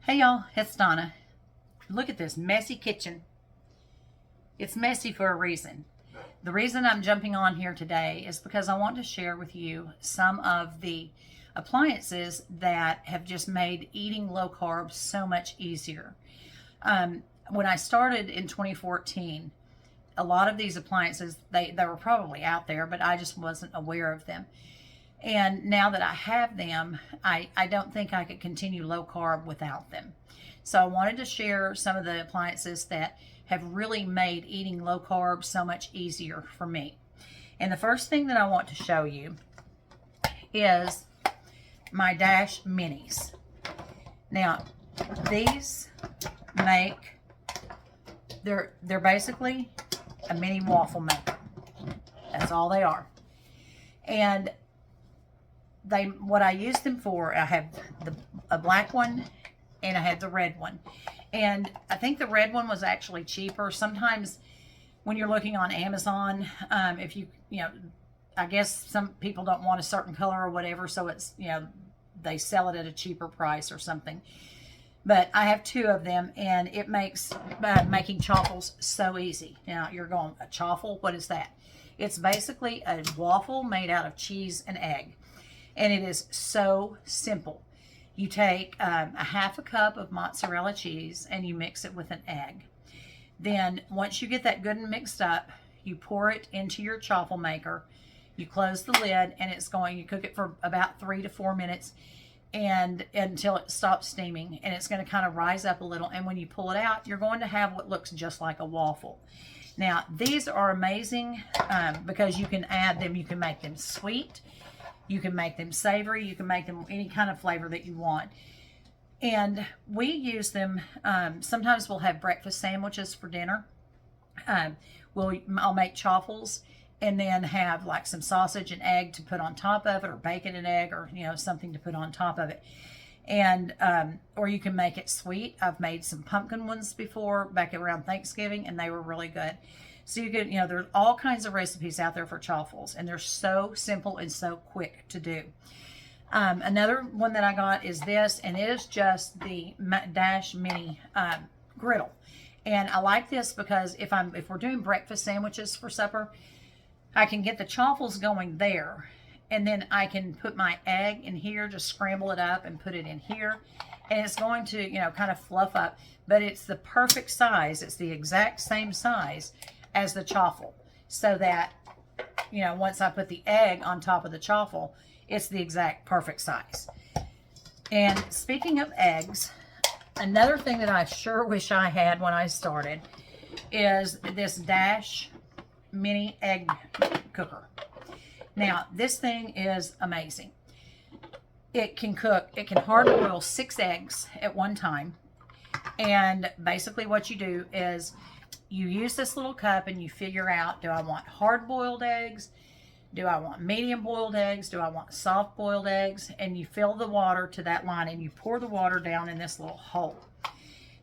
Hey y'all, it's Donna. Look at this messy kitchen. It's messy for a reason. The reason I'm jumping on here today is because I want to share with you some of the appliances that have just made eating low carb so much easier. When I started in 2014, a lot of these appliances, they were probably out there, but I just wasn't aware of them. And now that I have them, I don't think I could continue low carb without them. So I wanted to share some of the appliances that have really made eating low carb so much easier for me. And the first thing that I want to show you is my Dash Minis. Now, these they're basically a mini waffle maker. That's all they are. And what I use them for, I have a black one and I have the red one. And I think the red one was actually cheaper. Sometimes when you're looking on Amazon, if I guess some people don't want a certain color or whatever, so it's, they sell it at a cheaper price or something. But I have two of them, and it makes making chaffles so easy. Now, you're going, a chaffle? What is that? It's basically a waffle made out of cheese and egg. And it is so simple. You take a half a cup of mozzarella cheese and you mix it with an egg. Then once you get that good and mixed up, you pour it into your chaffle maker. You close the lid, and you cook it for about 3 to 4 minutes and until it stops steaming, and it's going to kind of rise up a little. And when you pull it out, you're going to have what looks just like a waffle. Now, these are amazing because you can add them. You can make them sweet. You can make them savory. You can make them any kind of flavor that you want. And we use them, sometimes we'll have breakfast sandwiches for dinner. I'll make chaffles and then have like some sausage and egg to put on top of it, or bacon and egg, or something to put on top of it. And or you can make it sweet. I've made some pumpkin ones before back around Thanksgiving, and they were really good. So you can, there's all kinds of recipes out there for chaffles, and they're so simple and so quick to do. Another one that I got is this, and it is just the Dash Mini griddle. And I like this because if we're doing breakfast sandwiches for supper, I can get the chaffles going there, and then I can put my egg in here, just scramble it up and put it in here, and it's going to, kind of fluff up, but it's the perfect size. It's the exact same size as the chaffle, so that once I put the egg on top of the chaffle, it's the exact perfect size. And speaking of eggs, another thing that I sure wish I had when I started is this Dash Mini egg cooker. Now, this thing is amazing. It can hard boil 6 eggs at one time. And basically what you do is you use this little cup and you figure out, do I want hard-boiled eggs? Do I want medium-boiled eggs? Do I want soft-boiled eggs? And you fill the water to that line, and you pour the water down in this little hole.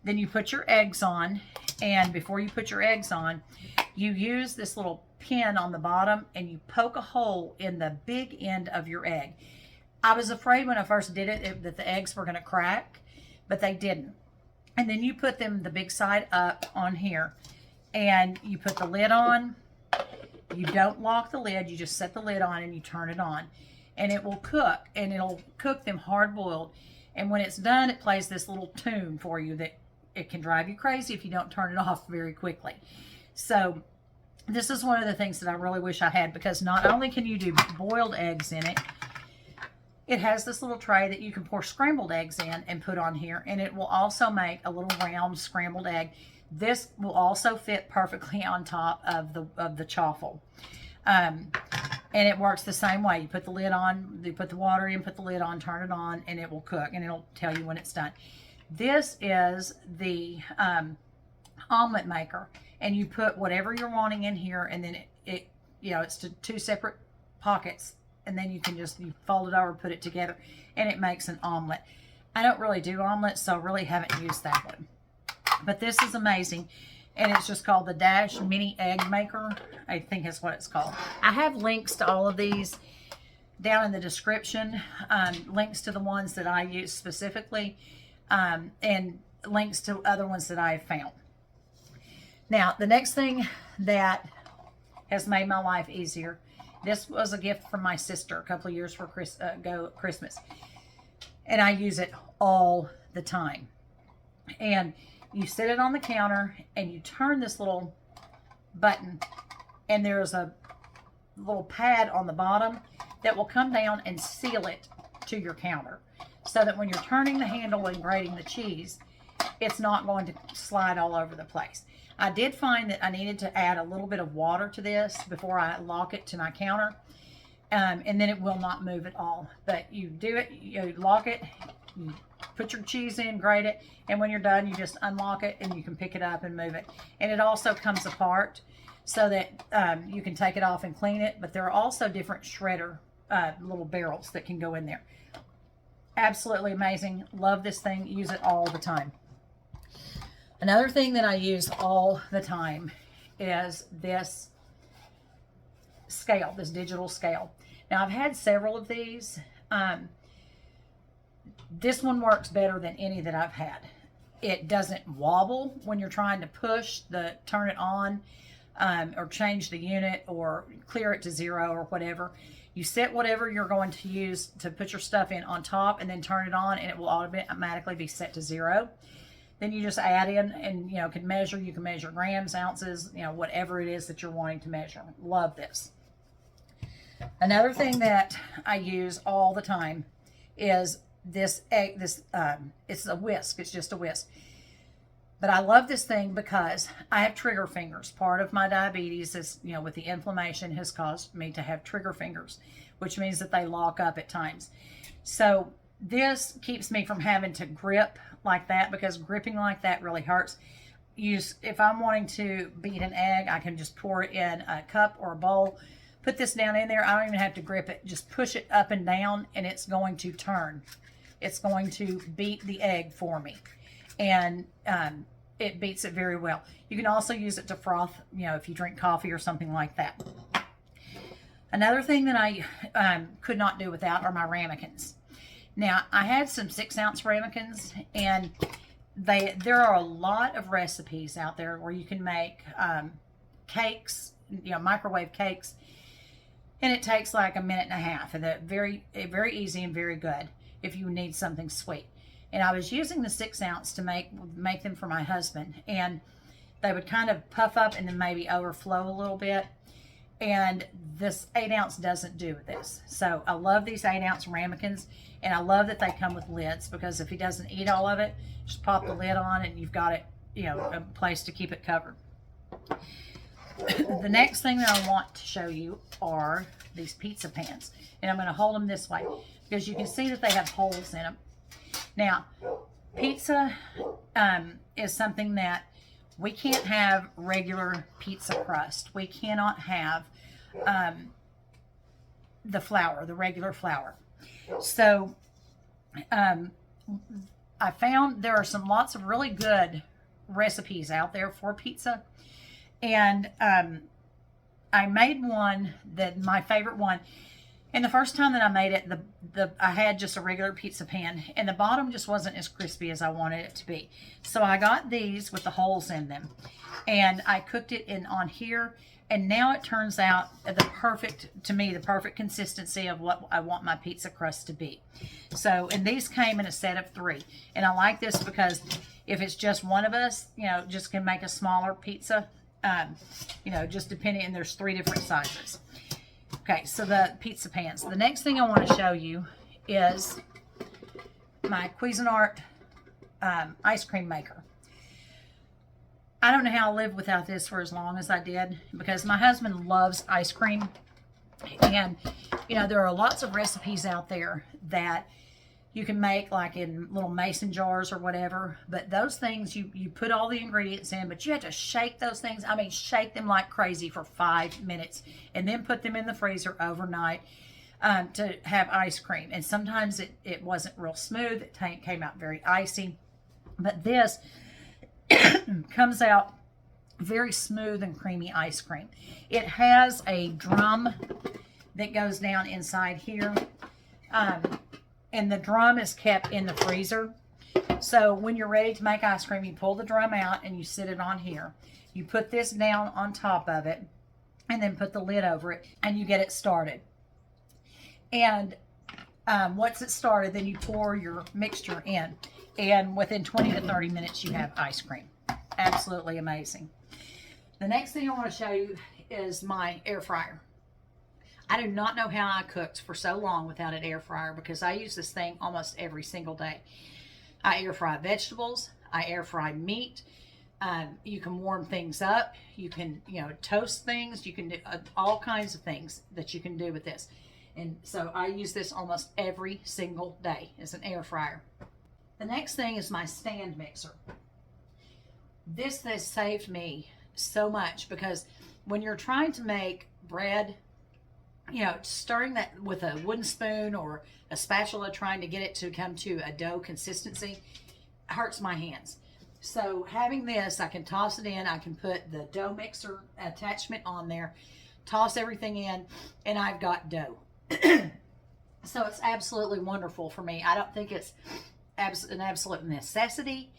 Then you put your eggs on, and before you put your eggs on, you use this little pin on the bottom, and you poke a hole in the big end of your egg. I was afraid when I first did it that the eggs were going to crack, but they didn't. And then you put them the big side up on here, and you put the lid on. You don't lock the lid. You just set the lid on and you turn it on, and it will cook, and it'll cook them hard boiled. And when it's done, it plays this little tune for you that it can drive you crazy if you don't turn it off very quickly. So this is one of the things that I really wish I had, because not only can you do boiled eggs in it, it has this little tray that you can pour scrambled eggs in and put on here, and it will also make a little round scrambled egg. This will also fit perfectly on top of the chaffle. And it works the same way. You put the lid on, you put the water in, put the lid on, turn it on, and it will cook, and it'll tell you when it's done. This is the omelet maker, and you put whatever you're wanting in here, and then it's two separate pockets, and then you fold it over, put it together, and it makes an omelet. I don't really do omelets, so I really haven't used that one. But this is amazing, and it's just called the Dash Mini Egg Maker. I think that's what it's called. I have links to all of these down in the description, links to the ones that I use specifically. and links to other ones that I have found. Now, the next thing that has made my life easier, this was a gift from my sister a couple of years for Christmas. And I use it all the time. And you sit it on the counter and you turn this little button, and there's a little pad on the bottom that will come down and seal it to your counter, so that when you're turning the handle and grating the cheese, it's not going to slide all over the place. I did find that I needed to add a little bit of water to this before I lock it to my counter, and then it will not move at all. But you do it, you lock it, you put your cheese in, grate it, and when you're done, you just unlock it and you can pick it up and move it. And it also comes apart so that you can take it off and clean it. But there are also different shredder little barrels that can go in there. Absolutely amazing. Love this thing. Use it all the time. Another thing that I use all the time is this scale, this digital scale. Now, I've had several of these. This one works better than any that I've had. It doesn't wobble when you're trying to turn it on, or change the unit or clear it to 0 or whatever. You set whatever you're going to use to put your stuff in on top, and then turn it on, and it will automatically be set to 0. Then you just add in, and you can measure grams, ounces, whatever it is that you're wanting to measure. Love this. Another thing that I use all the time is this egg. It's a whisk. It's just a whisk. But I love this thing because I have trigger fingers. Part of my diabetes is, with the inflammation, has caused me to have trigger fingers, which means that they lock up at times. So this keeps me from having to grip like that, because gripping like that really hurts. If I'm wanting to beat an egg, I can just pour it in a cup or a bowl, put this down in there. I don't even have to grip it. Just push it up and down, and it's going to turn. It's going to beat the egg for me. And it beats it very well. You can also use it to froth, if you drink coffee or something like that. Another thing that I could not do without are my ramekins. Now, I had some 6-ounce ramekins, and there are a lot of recipes out there where you can make cakes, microwave cakes, and it takes like a minute and a half, and they're very easy and very good if you need something sweet. And I was using the 6-ounce to make them for my husband, and they would kind of puff up and then maybe overflow a little bit. And this 8-ounce doesn't do this. So I love these 8-ounce ramekins, and I love that they come with lids, because if he doesn't eat all of it, just pop the lid on and you've got it, a place to keep it covered. The next thing that I want to show you are these pizza pans, and I'm going to hold them this way because you can see that they have holes in them. Now, pizza is something that we can't have regular pizza crust. We cannot have the regular flour. So I found there are lots of really good recipes out there for pizza. And I made one my favorite one. And the first time that I made it, I had just a regular pizza pan, and the bottom just wasn't as crispy as I wanted it to be. So I got these with the holes in them, and I cooked it on here, and now it turns out the perfect consistency of what I want my pizza crust to be. So, and these came in a set of 3, and I like this because if it's just one of us, just can make a smaller pizza, just depending, and there's 3 different sizes. Okay, so the pizza pans. The next thing I want to show you is my Cuisinart ice cream maker. I don't know how I lived without this for as long as I did, because my husband loves ice cream. And, there are lots of recipes out there that you can make like in little mason jars or whatever. But those things, you put all the ingredients in, but you have to shake those things. I mean, shake them like crazy for 5 minutes, and then put them in the freezer overnight to have ice cream. And sometimes it wasn't real smooth. It came out very icy. But this comes out very smooth and creamy ice cream. It has a drum that goes down inside here. And the drum is kept in the freezer. So when you're ready to make ice cream, you pull the drum out and you sit it on here. You put this down on top of it and then put the lid over it and you get it started. And once it's started, then you pour your mixture in. And within 20 to 30 minutes, you have ice cream. Absolutely amazing. The next thing I want to show you is my air fryer. I do not know how I cooked for so long without an air fryer because I use this thing almost every single day. I air fry vegetables. I air fry meat. You can warm things up. You can, toast things. You can do all kinds of things that you can do with this. And so I use this almost every single day as an air fryer. The next thing is my stand mixer. This has saved me so much because when you're trying to make bread, stirring that with a wooden spoon or a spatula, trying to get it to come to a dough consistency, hurts my hands. So having this, I can toss it in. I can put the dough mixer attachment on there, toss everything in, and I've got dough. So it's absolutely wonderful for me. I don't think it's an absolute necessity,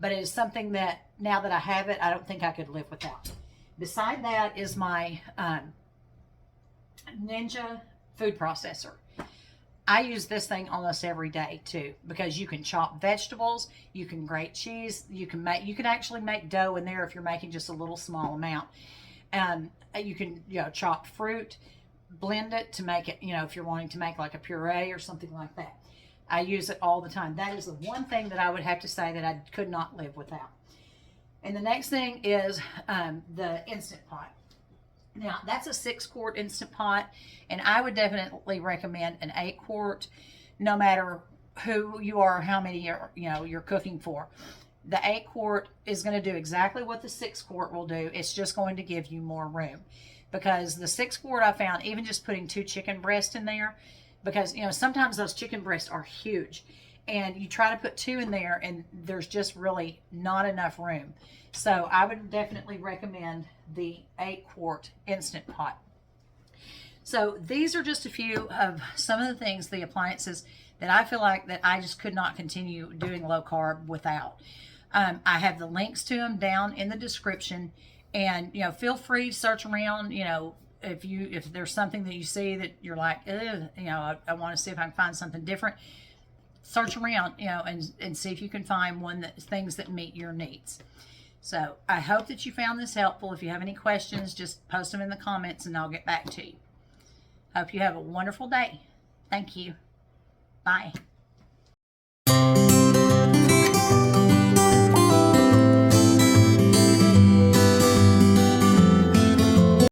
but it is something that now that I have it, I don't think I could live without. Beside that is my Ninja food processor. I use this thing almost every day too because you can chop vegetables, you can grate cheese, you can actually make dough in there if you're making just a little small amount. You can chop fruit, blend it to make it, if you're wanting to make like a puree or something like that. I use it all the time. That is the one thing that I would have to say that I could not live without. And the next thing is the Instant Pot. Now, that's a 6-quart Instant Pot, and I would definitely recommend an 8-quart, no matter who you are, how many you're cooking for. The 8-quart is going to do exactly what the 6-quart will do. It's just going to give you more room. Because the 6-quart, I found, even just putting 2 chicken breasts in there, because, sometimes those chicken breasts are huge. And you try to put 2 in there, and there's just really not enough room. So I would definitely recommend the 8-quart Instant Pot. So these are just a few of some of the things, the appliances, that I feel like that I just could not continue doing low carb without. I have the links to them down in the description. And, feel free to search around, if there's something that you see that you're like, I want to see if I can find something different. Search around, and see if you can find things that meet your needs. So I hope that you found this helpful. If you have any questions, just post them in the comments and I'll get back to you. Hope you have a wonderful day. Thank you. Bye.